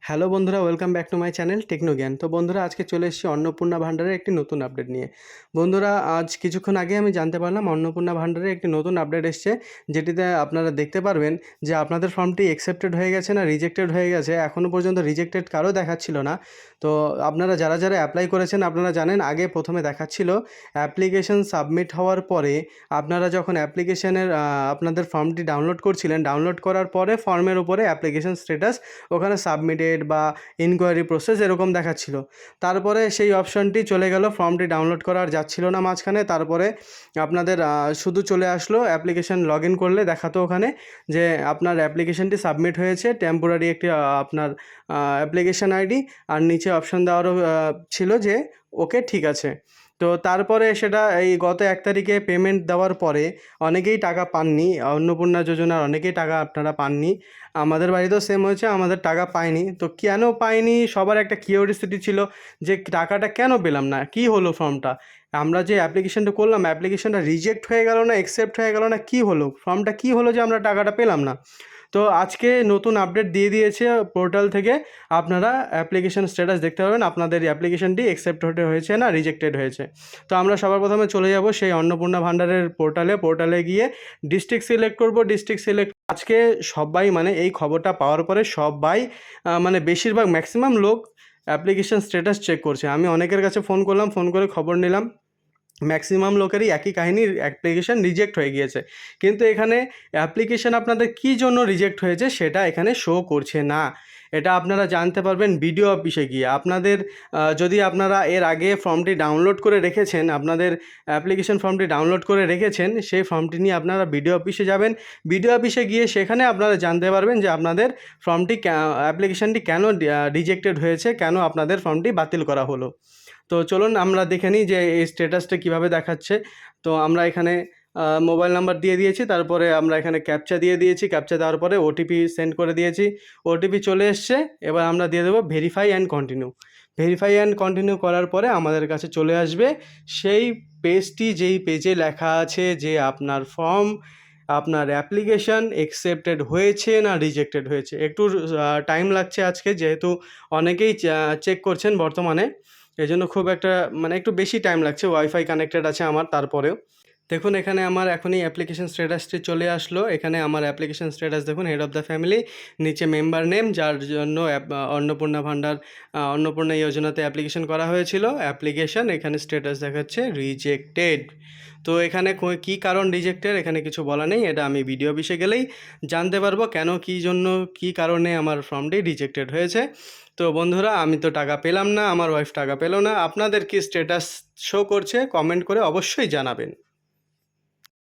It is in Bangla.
হ্যালো বন্ধুরা, welcome back to my channel Technogyan. তো বন্ধুরা, আজকে চলে এসেছি অন্নপূর্ণা ভান্ডারের একটি নতুন আপডেট নিয়ে। বন্ধুরা, আজ কিছুক্ষণ আগে আমি জানতে পারলাম অন্নপূর্ণা ভান্ডারে একটি নতুন আপডেট এসছে, যেটিতে আপনারা দেখতে পারবেন যে আপনাদের ফর্মটি অ্যাকসেপ্টেড হয়ে গেছে না রিজেক্টেড হয়ে গেছে। এখনও পর্যন্ত রিজেক্টেড কারও দেখাচ্ছিল না। তো আপনারা যারা যারা অ্যাপ্লাই করেছেন আপনারা জানেন, আগে প্রথমে দেখাচ্ছিল অ্যাপ্লিকেশন সাবমিট হওয়ার পরে আপনারা যখন অ্যাপ্লিকেশনের আপনাদের ফর্মটি ডাউনলোড করছিলেন, ডাউনলোড করার পরে ফর্মের উপরে অ্যাপ্লিকেশন স্ট্যাটাস ওখানে সাবমিটেড বা ইনকোয়ারি প্রসেস এরকম দেখাচ্ছিল। তারপরে সেই অপশানটি চলে গেল, ফর্মটি ডাউনলোড করা আর যাচ্ছিল না মাঝখানে। তারপরে আপনাদের শুধু চলে আসলো অ্যাপ্লিকেশন লগ ইন করলে দেখাতো ওখানে যে আপনার অ্যাপ্লিকেশনটি সাবমিট হয়েছে, টেম্পোরারি একটি আপনার অ্যাপ্লিকেশন আইডি, আর নিচে অপশান দেওয়ারও ছিল যে ওকে ঠিক আছে। তো তারপরে সেটা এই গত 1 তারিখে পেমেন্ট দেওয়ার পরে অনেকেই টাকা পাননি, অন্নপূর্ণা যোজনার অনেকেই টাকা আপনারা পাননি। আমাদের বাড়িতেও সেম হয়েছে, আমাদের টাকা পাইনি। তো কেন পাইনি সবার একটা কিউরিওসিটি ছিল যে টাকাটা কেন পেলাম না, কী হলো ফর্মটা, আমরা যে অ্যাপ্লিকেশনটা করলাম অ্যাপ্লিকেশনটা রিজেক্ট হয়ে গেল না অ্যাকসেপ্ট হয়ে গেল না, কী হলো, ফর্মটা কী হলো যে আমরা টাকাটা পেলাম না। তো আজকে নতুন আপডেট দিয়ে দিয়েছে পোর্টাল থেকে, আপনারা অ্যাপ্লিকেশন স্ট্যাটাস দেখতে পাবেন আপনাদের অ্যাপ্লিকেশনটি অ্যাকসেপ্ট হয়েছে না রিজেক্টেড হয়েছে। তো আমরা সবার প্রথমে চলে যাব সেই অন্নপূর্ণা ভান্ডারের পোর্টালে গিয়ে ডিস্ট্রিক্ট সিলেক্ট করব। ডিস্ট্রিক্ট সিলেক্ট আজকে সবাই, মানে এই খবরটা পাওয়ার পরে সবাই মানে বেশিরভাগ ম্যাক্সিমাম লোক অ্যাপ্লিকেশন স্ট্যাটাস চেক করছে। আমি অনেকের কাছে ফোন করলাম, ফোন করে খবর নিলাম, ম্যাক্সিমাম লোকেরই একই কাহিনী, অ্যাপ্লিকেশন রিজেক্ট হয়ে গিয়েছে। কিন্তু এখানে অ্যাপ্লিকেশন আপনাদের কী জন্য রিজেক্ট হয়েছে সেটা এখানে শো করছে না। এটা আপনারা জানতে পারবেন বিডিও অফিসে গিয়ে। আপনাদের যদি আপনারা এর আগে ফর্মটি ডাউনলোড করে রেখেছেন, আপনাদের অ্যাপ্লিকেশন ফর্মটি ডাউনলোড করে রেখেছেন, সেই ফর্মটি নিয়ে আপনারা বিডিও অফিসে যাবেন। বিডিও অফিসে গিয়ে সেখানে আপনারা জানতে পারবেন যে আপনাদের ফর্মটি অ্যাপ্লিকেশনটি কেন রিজেক্টেড হয়েছে, কেন আপনাদের ফর্মটি বাতিল করা হলো। তো চলুন আমরা দেখে নিই যে এই স্ট্যাটাসটা কীভাবে দেখাচ্ছে। তো আমরা এখানে মোবাইল নাম্বার দিয়ে দিয়েছি, তারপরে আমরা এখানে ক্যাপচা দিয়ে দিয়েছি, ক্যাপচা দেওয়ার পরে ওটিপি সেন্ড করে দিয়েছি, ওটিপি চলে এসছে। এবার আমরা দিয়ে দেবো verify and continue. Verify and continue করার পরে আমাদের কাছে চলে আসবে সেই পেজটি, যেই পেজে লেখা আছে যে আপনার ফর্ম, আপনার অ্যাপ্লিকেশন অ্যাকসেপ্টেড হয়েছে না রিজেক্টেড হয়েছে। একটু টাইম লাগছে আজকে, যেহেতু অনেকেই চেক করছেন বর্তমানে, এই জন্য খুব একটা মানে একটু বেশি টাইম লাগছে। ওয়াইফাই কানেক্টেড আছে আমার, তারপরেও দেখুন এখানে আমার এখনই অ্যাপ্লিকেশন স্ট্যাটাসটি চলে আসলো। এখানে আমার অ্যাপ্লিকেশন স্ট্যাটাস দেখুন, হেড অফ দ্য ফ্যামিলি, নিচে মেম্বার নেম, যার জন্য অন্নপূর্ণা ভান্ডার অন্নপূর্ণা যোজনাতে অ্যাপ্লিকেশন করা হয়েছিল, অ্যাপ্লিকেশন, এখানে স্ট্যাটাস দেখাচ্ছে রিজেক্টেড। তো এখানে কী কারণ রিজেক্টেড এখানে কিছু বলা নেই, এটা আমি ভিডিও অফিসে গেলেই জানতে পারবো কেন, কী জন্য, কী কারণে আমার ফর্মটি রিজেক্টেড হয়েছে। তো বন্ধুরা, আমি তো টাকা পেলাম না, আমার ওয়াইফ টাকা পেল না, আপনাদের কি স্ট্যাটাস শো করছে কমেন্ট করে অবশ্যই জানাবেন।